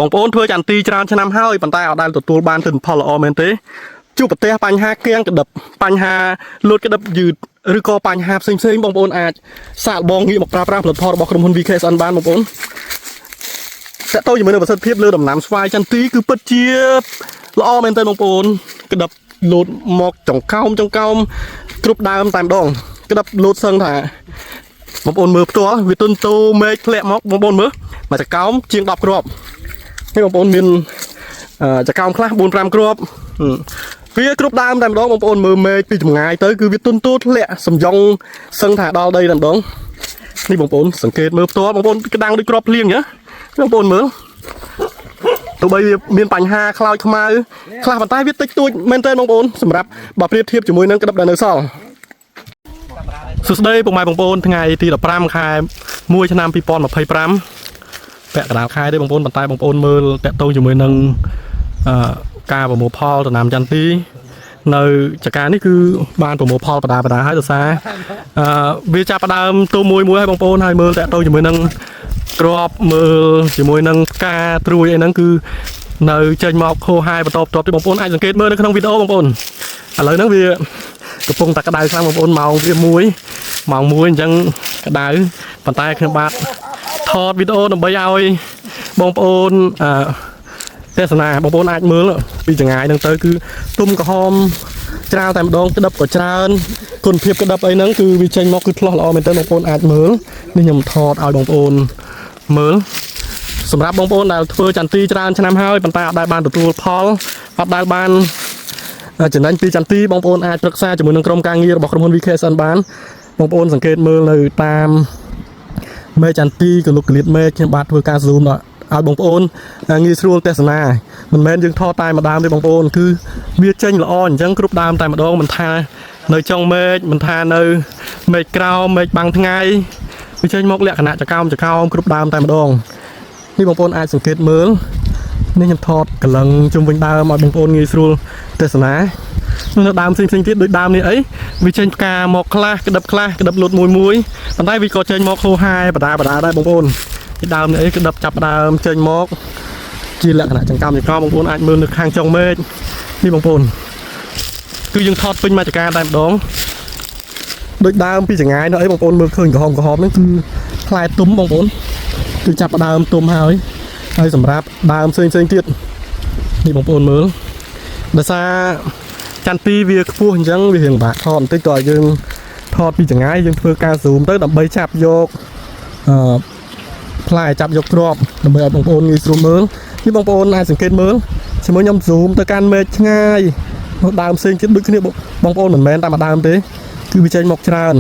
បងប្អូនធ្វើចន្ទទីច្រើនឆ្នាំហើយប៉ុន្តែអត់ដែលទទួលបានទិន្នផលល្អមែនទេជួបប្រទះបញ្ហាគៀងក្តឹបបញ្ហាលូតក្តឹបយឺតឬក៏បញ្ហាផ្សេងៗបងប្អូនអាចសាកល្បងងាកមកប្រើប្រាស់ផលិតផលរបស់ក្រុមហ៊ុន VKSN បានបងប្អូនតើតើជាមួយនឹងប្រសិទ្ធភាពលើដំណាំស្វាយចន្ទទីគឺពិតជាល្អមែនទេបងប្អូនក្តឹបលូតមកចង្កោមគ្រប់ដើមតែម្ដងក្តឹបលូតសឹងថាបងប្អូនមើលផ្ទាល់វាទុនតូមេឃធ្លាក់មកបងប្អូនមើលមកចង្កោមជាង10គ្រាប់នេះបងប្អូនមានចង្កោមខ្លះ 4-5 គ្រាប់វាគ្រប់ដើមតែម្ដងបងប្អូនមើលមេឃពីចម្ងាយទៅគឺវាទុនតូធ្លាក់សំយ៉ុងសឹងថាដល់ដីតែម្ដងនេះបងប្អូនសង្កេតមើលផ្ទាល់បងប្អូនក្តាំងដូចគ្រាប់ភ្លៀងណាបងប្អូនមើលទោះបីវាមានបញ្ហាខ្លោចខ្មៅខ្លះប៉ុន្តែវាតិចតួចមែនទេបងប្អូនសម្រាប់បើប្រៀបធៀបជាមួយនឹងក្តឹបដែលនៅសល់សួស្តីពុកម៉ែបងប្អូនថ្ងៃទី15ខែ1ឆ្នាំ2025ពាក់កណ្ដាលខែទេបងប្អូនប៉ុន្តែបងប្អូនមើលតាក់ទងជាមួយនឹងការប្រមូលផលដំណាំចន្ទទីនៅចការនេះគឺបានប្រមូលផលបដាហើយដោយសារវាចាប់ផ្ដើមទូមួយហើយបងប្អូនហើយមើលតាក់ទងជាមួយនឹងក្របមើលជាមួយនឹងផ្កាត្រួយអីហ្នឹងគឺនៅចេញមកខូហាយបន្តបន្ទាប់ទេបងប្អូនអាចសង្កេតមើលនៅក្នុងវីដេអូបងប្អូនឥឡូវហ្នឹងវាកំពុងតែក្តៅខ្លាំងបងប្អូនម៉ោងវាម៉ោង1អញ្ចឹងក្តៅប៉ុន្តែខ្ញុំបាទថតវីដេអូដើម្បីឲ្យបងប្អូនទេសនាបងប្អូនអាចមើលពីចង្ងាយហ្នឹងទៅគឺទុំក្រហមច្រើនតែម្ដងក្តឹបក៏ច្រើនគុណភាពក្តឹបអីហ្នឹងគឺវាចេញមកគឺឆ្លោះល្អមែនតើបងប្អូនអាចមើលនេះខ្ញុំថតឲ្យបងប្អូនមើលសម្រាប់បងប្អូនដែលធ្វើចន្ទទីច្រើនឆ្នាំហើយប៉ុន្តែអត់ដែលបានទទួលផលអត់ដែលបានចំណេញពីចន្ទទីបងប្អូនអាចប្រឹក្សាជាមួយនឹងក្រុមការងាររបស់ក្រុមហ៊ុន VKSN បានបងប្អូនសង្កេតមើលនៅតាមមេចន្ទទីកលុកកលៀតមេខ្ញុំបាទធ្វើការ zoom ដល់ឲ្យបងប្អូនងាយស្រួលទេសនាមិនមែនយើងថតតែម្ដងទេបងប្អូនគឺវាចេញល្អអញ្ចឹងគ្រប់ដើមតែម្ដងមិនថានៅចុងមេឃមិនថានៅមេឃក្រោមមេឃបាំងថ្ងៃវាចេញមកលក្ខណៈចកោមគ្រប់ដើមតែម្ដងនេះបងប្អូនអាចសង្កេតមើលនេះខ្ញុំថតកលឹងជុំវិញដើមឲ្យបងប្អូនងាយស្រួលទេសនានៅដើមផ្សេងទៀតដូចដើមនេះអីវាចេញផ្កាមកខ្លះក្តឹបលូតមួយប៉ុន្តែវាក៏ចេញមកខូហាយបដាដែរបងប្អូនពីដើមនេះអីក្តឹបចាប់ដើមចេញមកជាលក្ខណៈចង្កោមបងប្អូនអាចមើលនៅខាងចុងមេឃនេះបងប្អូនគឺយើងថតពេញមកចការតែម្ដងដូចដើមពីចង្ងាយនោះអីបងប្អូនមើលឃើញក្រហមហ្នឹងគឺផ្លែទុំបងប្អូនគឺចាប់ដើមទុំហើយសម្រាប់ដើមផ្សេងទៀតនេះបងប្អូនមើលដោយសារចន្ទទីវាខ្ពស់អញ្ចឹងវារៀងបាក់ថតបន្តិចតើយើងថតពីចង្ងាយយើងធ្វើការ zoom ទៅដើម្បីចាប់យកផ្លែចាប់យកគ្រាប់ដើម្បីឲ្យបងប្អូនងាយស្រួលមើលនេះបងប្អូនអាចសង្កេតមើលជាមួយខ្ញុំ zoom ទៅកាន់មេឃឆ្ងាយដើមផ្សេងទៀតដូចគ្នាបងប្អូនមិនមែនតែមួយដើមទេគឺវាចេញមកច្រើន